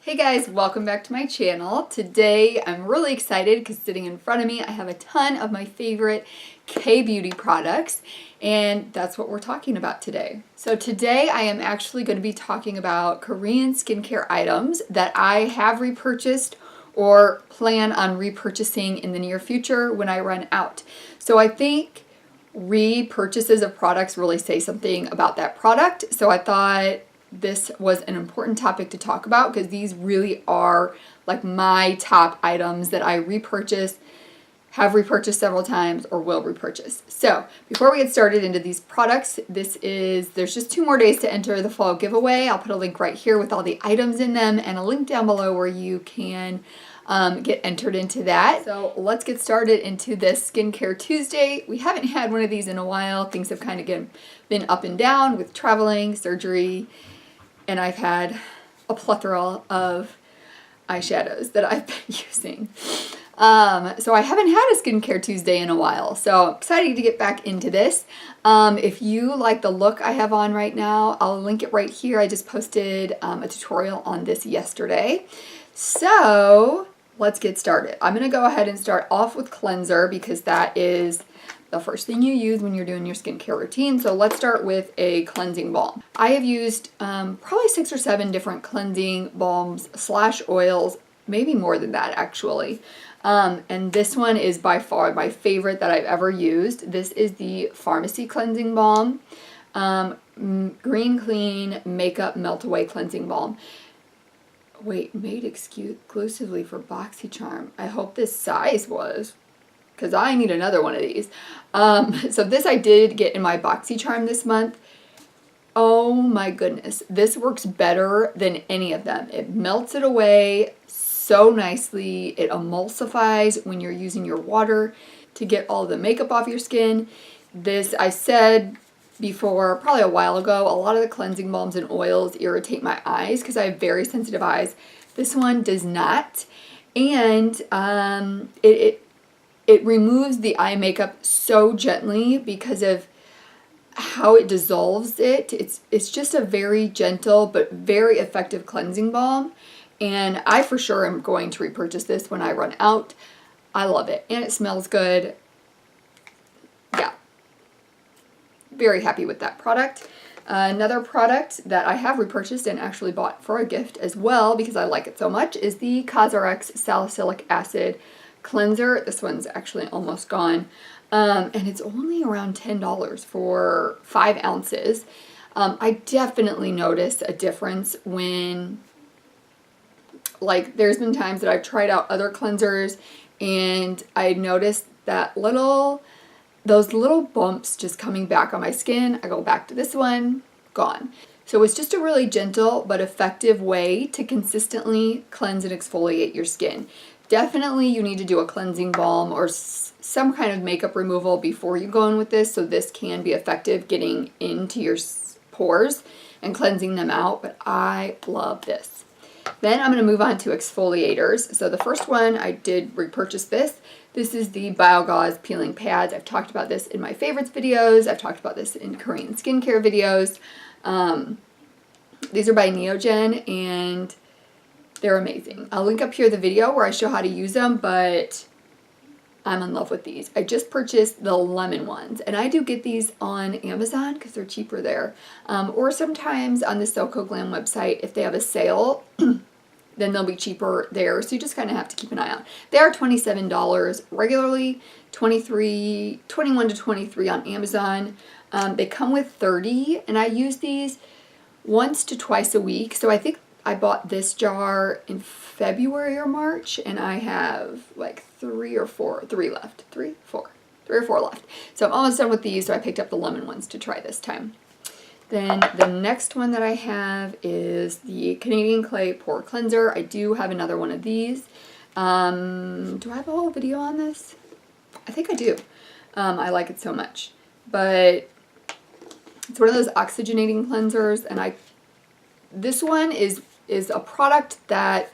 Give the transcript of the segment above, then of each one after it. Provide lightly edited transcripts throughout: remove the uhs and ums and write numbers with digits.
Hey guys, welcome back to my channel. Today I'm really excited because sitting in front of me I have a ton of my favorite K-beauty products, and that's what we're talking about today. So today I am actually going to be talking about Korean skincare items that I have repurchased or plan on repurchasing in the near future when I run out. So I think repurchases of products really say something about that product, so I thought this was an important topic to talk about because these really are like my top items that I repurchase, have repurchased several times, or will repurchase. So before we get started into these products, there's just 2 more days to enter the fall giveaway. I'll put a link right here with all the items in them and a link down below where you can get entered into that. So let's get started into this Skincare Tuesday. We haven't had one of these in a while. Things have kind of been up and down with traveling, surgery, and I've had a plethora of eyeshadows that I've been using. So I haven't had a Skincare Tuesday in a while, so excited to get back into this. If you like the look I have on right now, I'll link it right here. I just posted a tutorial on this yesterday. So let's get started. I'm going to go ahead and start off with cleanser because that is the first thing you use when you're doing your skincare routine. So let's start with a cleansing balm. I have used probably 6 or 7 different cleansing balms / oils, maybe more than that actually. And this one is by far my favorite that I've ever used. This is the Farmacy cleansing balm, Green Clean Makeup Meltaway cleansing balm. Wait, made exclusively for BoxyCharm. I hope this size was, because I need another one of these. So this I did get in my BoxyCharm this month. Oh my goodness, this works better than any of them. It melts it away so nicely. It emulsifies when you're using your water to get all the makeup off your skin. This, I said before, probably a while ago, a lot of the cleansing balms and oils irritate my eyes because I have very sensitive eyes. This one does not. And it removes the eye makeup so gently because of how it dissolves it. It's just a very gentle but very effective cleansing balm. And I for sure am going to repurchase this when I run out. I love it. And it smells good. Yeah. Very happy with that product. Another product that I have repurchased and actually bought for a gift as well because I like it so much is the Cosrx Salicylic Acid Cleanser. This one's actually almost gone. And it's only around $10 for 5 ounces. I definitely notice a difference when, like, there's been times that I've tried out other cleansers and I noticed that those little bumps just coming back on my skin. I go back to this one, gone. So it's just a really gentle but effective way to consistently cleanse and exfoliate your skin. Definitely you need to do a cleansing balm or some kind of makeup removal before you go in with this, so this can be effective getting into your pores and cleansing them out, but I love this. Then I'm going to move on to exfoliators. So the first one, I did repurchase this. This is the Gauze Peeling Pads. I've talked about this in my favorites videos. I've talked about this in Korean skincare videos. These are by Neogen and they're amazing. I'll link up here the video where I show how to use them, but I'm in love with these. I just purchased the lemon ones, and I do get these on Amazon because they're cheaper there. Or sometimes on the SoKo Glam website, if they have a sale, then they'll be cheaper there. So you just kind of have to keep an eye out. They are $27 regularly, $21 to $23 on Amazon. They come with 30, and I use these once to twice a week. So I think I bought this jar in February or March, and I have like 3 or 4 left. 3 or 4 left. So I'm almost done with these, so I picked up the lemon ones to try this time. Then the next one that I have is the Canadian Clay Pore Cleanser. I do have another one of these. Do I have a whole video on this? I think I do. I like it so much. But it's one of those oxygenating cleansers, and this one is a product that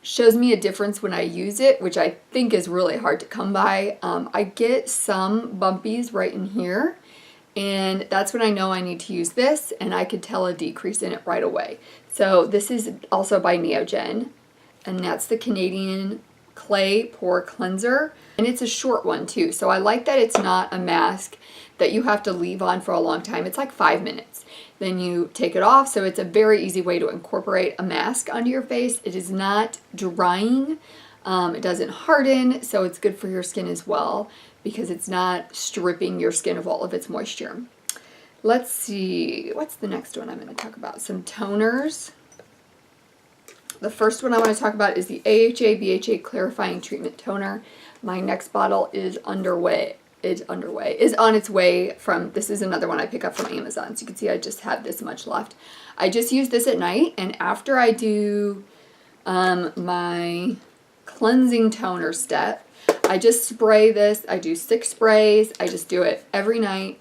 shows me a difference when I use it, which I think is really hard to come by. I get some bumpies right in here, and that's when I know I need to use this, and I could tell a decrease in it right away. So this is also by Neogen, and that's the Canadian Clay Pore Cleanser, and it's a short one too. So I like that it's not a mask that you have to leave on for a long time. It's like 5 minutes. Then you take it off, so it's a very easy way to incorporate a mask onto your face. It is not drying. It doesn't harden, so it's good for your skin as well because it's not stripping your skin of all of its moisture. Let's see, what's the next one I'm going to talk about? Some toners. The first one I want to talk about is the AHA BHA Clarifying Treatment Toner. My next bottle is on its way from, this is another one I pick up from Amazon. So you can see I just have this much left. I just use this at night, and after I do my cleansing toner step, I just spray this. I do 6 sprays. I just do it every night.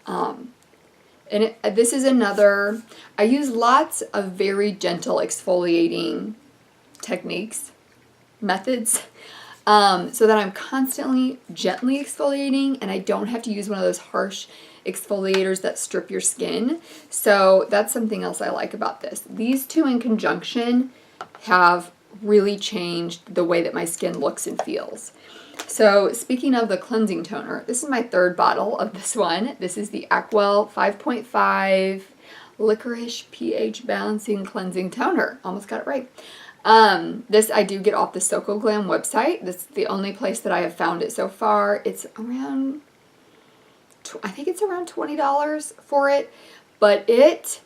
This is another, I use lots of very gentle exfoliating techniques, methods, so that I'm constantly gently exfoliating and I don't have to use one of those harsh exfoliators that strip your skin. So that's something else I like about this. These two in conjunction have really changed the way that my skin looks and feels. So speaking of the cleansing toner, this is my 3rd bottle of this one. This is the Acwell 5.5 Licorice pH Balancing Cleansing Toner. Almost got it right. This I do get off the SoKo Glam website. This is the only place that I have found it so far. It's around, I think it's around $20 for it, but it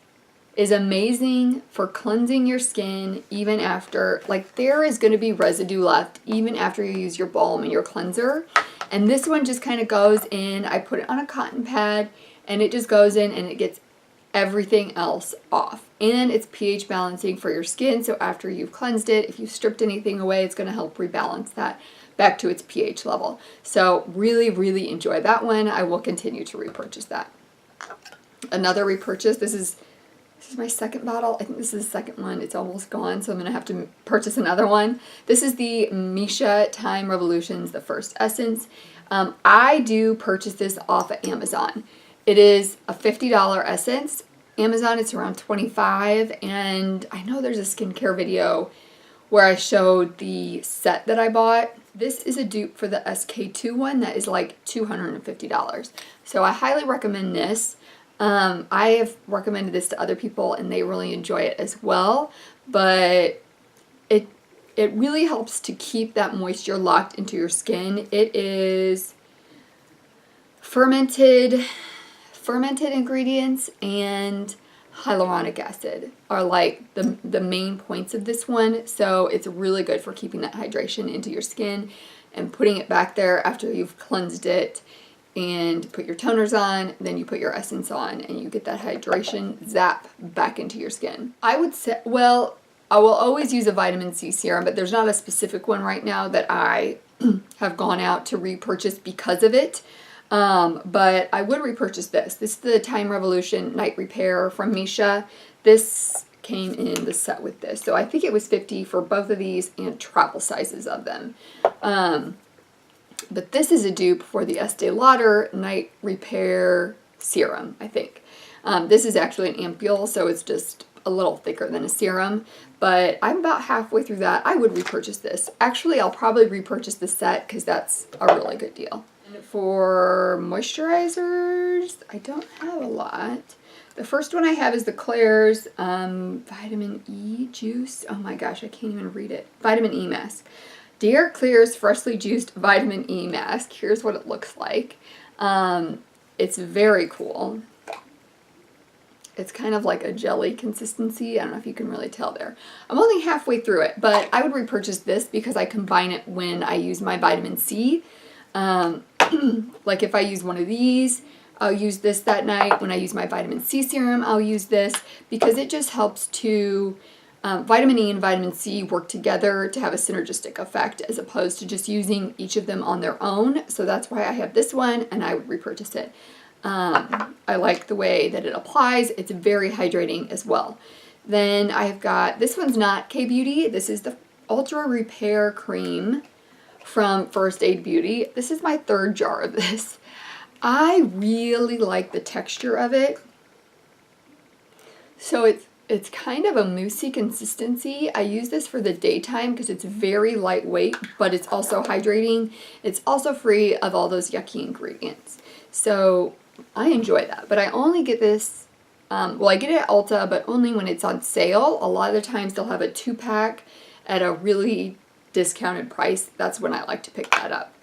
is amazing for cleansing your skin even after, like there is going to be residue left even after you use your balm and your cleanser. And this one just kind of goes in, I put it on a cotton pad and it just goes in and it gets everything else off. And it's pH balancing for your skin, so after you've cleansed it, if you've stripped anything away, it's going to help rebalance that back to its pH level. So really, really enjoy that one. I will continue to repurchase that. Another repurchase, this is my 2nd bottle. I think this is the 2nd one. It's almost gone, so I'm going to have to purchase another one. This is the Missha Time Revolutions, the first essence. I do purchase this off of Amazon. It is a $50 essence. Amazon, it's around $25, and I know there's a skincare video where I showed the set that I bought. This is a dupe for the SK2 one that is like $250. So I highly recommend this. I have recommended this to other people and they really enjoy it as well, but it really helps to keep that moisture locked into your skin. It is fermented ingredients and hyaluronic acid are like the main points of this one. So it's really good for keeping that hydration into your skin and putting it back there after you've cleansed it and put your toners on, then you put your essence on and you get that hydration zap back into your skin. I would say, well, I will always use a vitamin C serum, but there's not a specific one right now that I have gone out to repurchase because of it. But I would repurchase this. This is the Time Revolution Night Repair from Missha. This came in the set with this. So I think it was $50 for both of these and travel sizes of them. But this is a dupe for the Estee Lauder Night Repair Serum, I think. This is actually an ampule, so it's just a little thicker than a serum. But I'm about halfway through that. I would repurchase this. Actually, I'll probably repurchase the set because that's a really good deal. For moisturizers, I don't have a lot. The first one I have is the Klairs Vitamin E Juice. Oh my gosh, I can't even read it. Vitamin E Mask. Dear Klairs Freshly Juiced Vitamin E Mask. Here's what it looks like. It's very cool. It's kind of like a jelly consistency. I don't know if you can really tell there. I'm only halfway through it, but I would repurchase this because I combine it when I use my vitamin C. Like if I use one of these, I'll use this that night. When I use my vitamin C serum, I'll use this because it just helps to, vitamin E and vitamin C work together to have a synergistic effect as opposed to just using each of them on their own. So that's why I have this one and I would repurchase it. I like the way that it applies. It's very hydrating as well. Then I've got, this one's not K-Beauty. This is the Ultra Repair Cream from First Aid Beauty. This is my 3rd jar of this. I really like the texture of it. So It's kind of a moussey consistency. I use this for the daytime because it's very lightweight, but it's also hydrating. It's also free of all those yucky ingredients. So I enjoy that, but I only get this, well, I get it at Ulta, but only when it's on sale. A lot of the times they'll have a 2-pack at a really discounted price. That's when I like to pick that up.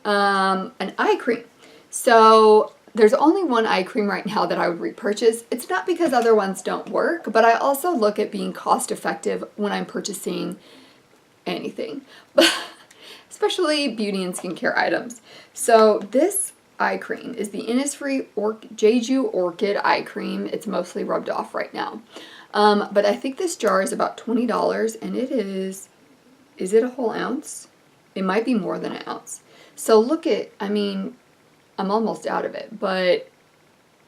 An eye cream. So there's only one eye cream right now that I would repurchase. It's not because other ones don't work, but I also look at being cost effective when I'm purchasing anything, especially beauty and skincare items. So this eye cream is the Innisfree Jeju Orchid eye cream. It's mostly rubbed off right now. But I think this jar is about $20, and it is it a whole ounce? It might be more than an ounce. So look at, I mean, I'm almost out of it, but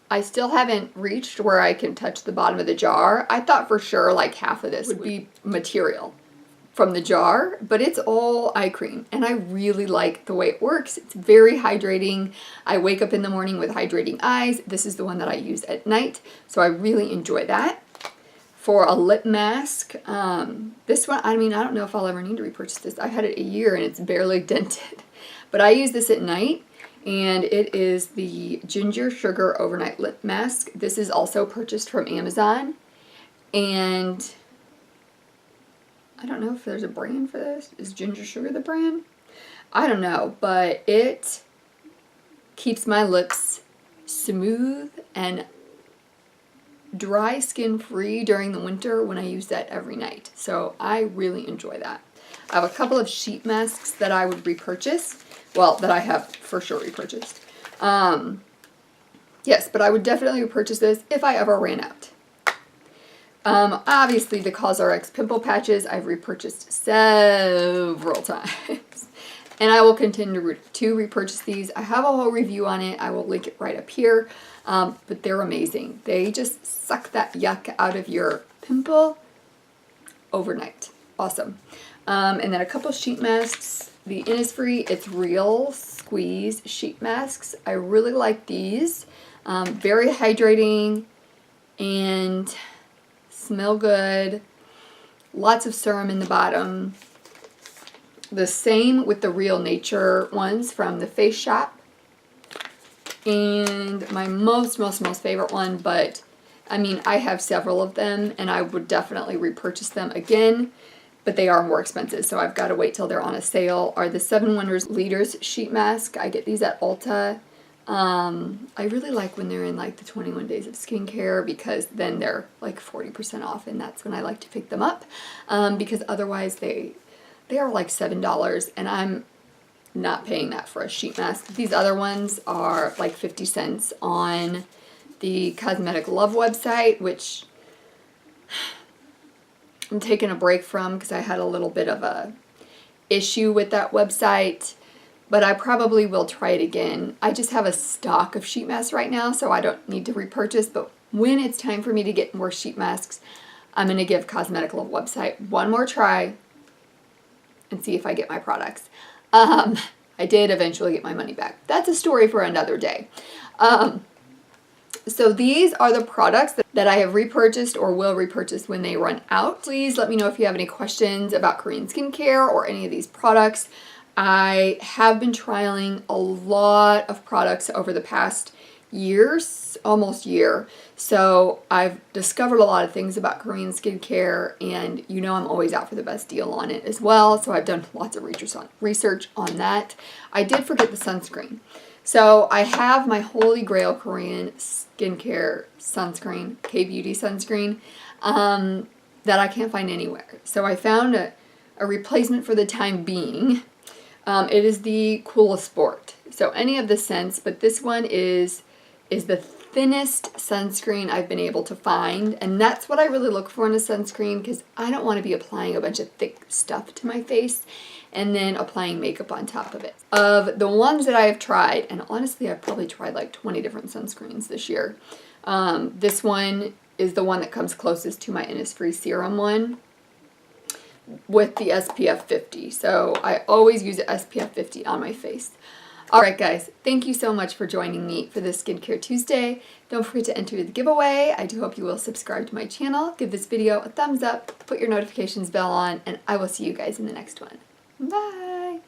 I still haven't reached where I can touch the bottom of the jar. I thought for sure like half of this would be material from the jar, but it's all eye cream, and I really like the way it works. It's very hydrating. I wake up in the morning with hydrating eyes. This is the one that I use at night, so I really enjoy that. For a lip mask, this one, I mean, I don't know if I'll ever need to repurchase this. I've had it a year and it's barely dented, but I use this at night. And it is the Ginger Sugar Overnight Lip Mask. This is also purchased from Amazon. And I don't know if there's a brand for this. Is Ginger Sugar the brand? I don't know, but it keeps my lips smooth and dry skin free during the winter when I use that every night. So I really enjoy that. I have a couple of sheet masks that I would repurchase. Well, that I have for sure repurchased. Yes, but I would definitely repurchase this if I ever ran out. Obviously, the Cosrx pimple patches I've repurchased several times. And I will continue to repurchase these. I have a whole review on it. I will link it right up here. But they're amazing. They just suck that yuck out of your pimple overnight. Awesome. And then a couple sheet masks. The Innisfree It's Real Squeeze Sheet Masks. I really like these. Very hydrating and smell good. Lots of serum in the bottom. The same with the Real Nature ones from the Face Shop. And my most favorite one, but I mean, I have several of them and I would definitely repurchase them again. But they are more expensive, so I've got to wait till they're on a sale, are the 7 Wonders Leaders Sheet Mask. I get these at Ulta. I really like when they're in like the 21 days of skincare, because then they're like 40% off, and that's when I like to pick them up. Because otherwise they are like $7, and I'm not paying that for a sheet mask. These other ones are like 50 cents on the Cosmetic Love website, which I'm taking a break from because I had a little bit of a issue with that website, but I probably will try it again. I just have a stock of sheet masks right now, so I don't need to repurchase, but when it's time for me to get more sheet masks, I'm going to give Cosmetic Love website one more try and see if I get my products. I did eventually get my money back. That's a story for another day. So these are the products that I have repurchased or will repurchase when they run out. Please let me know if you have any questions about Korean skincare or any of these products. I have been trialing a lot of products over the past years, almost year. So I've discovered a lot of things about Korean skincare, and you know I'm always out for the best deal on it as well. So I've done lots of research on that. I did forget the sunscreen. So I have my holy grail Korean skincare sunscreen, K-Beauty sunscreen, that I can't find anywhere. So I found a replacement for the time being. It is the COOLA Sport. So any of the scents, but this one is the thinnest sunscreen I've been able to find. And that's what I really look for in a sunscreen, because I don't want to be applying a bunch of thick stuff to my face and then applying makeup on top of it. Of the ones that I have tried, and honestly I've probably tried like 20 different sunscreens this year. This one is the one that comes closest to my Innisfree serum one with the SPF 50. So I always use SPF 50 on my face. Alright guys, thank you so much for joining me for this Skincare Tuesday. Don't forget to enter the giveaway. I do hope you will subscribe to my channel, give this video a thumbs up, put your notifications bell on, and I will see you guys in the next one. Bye!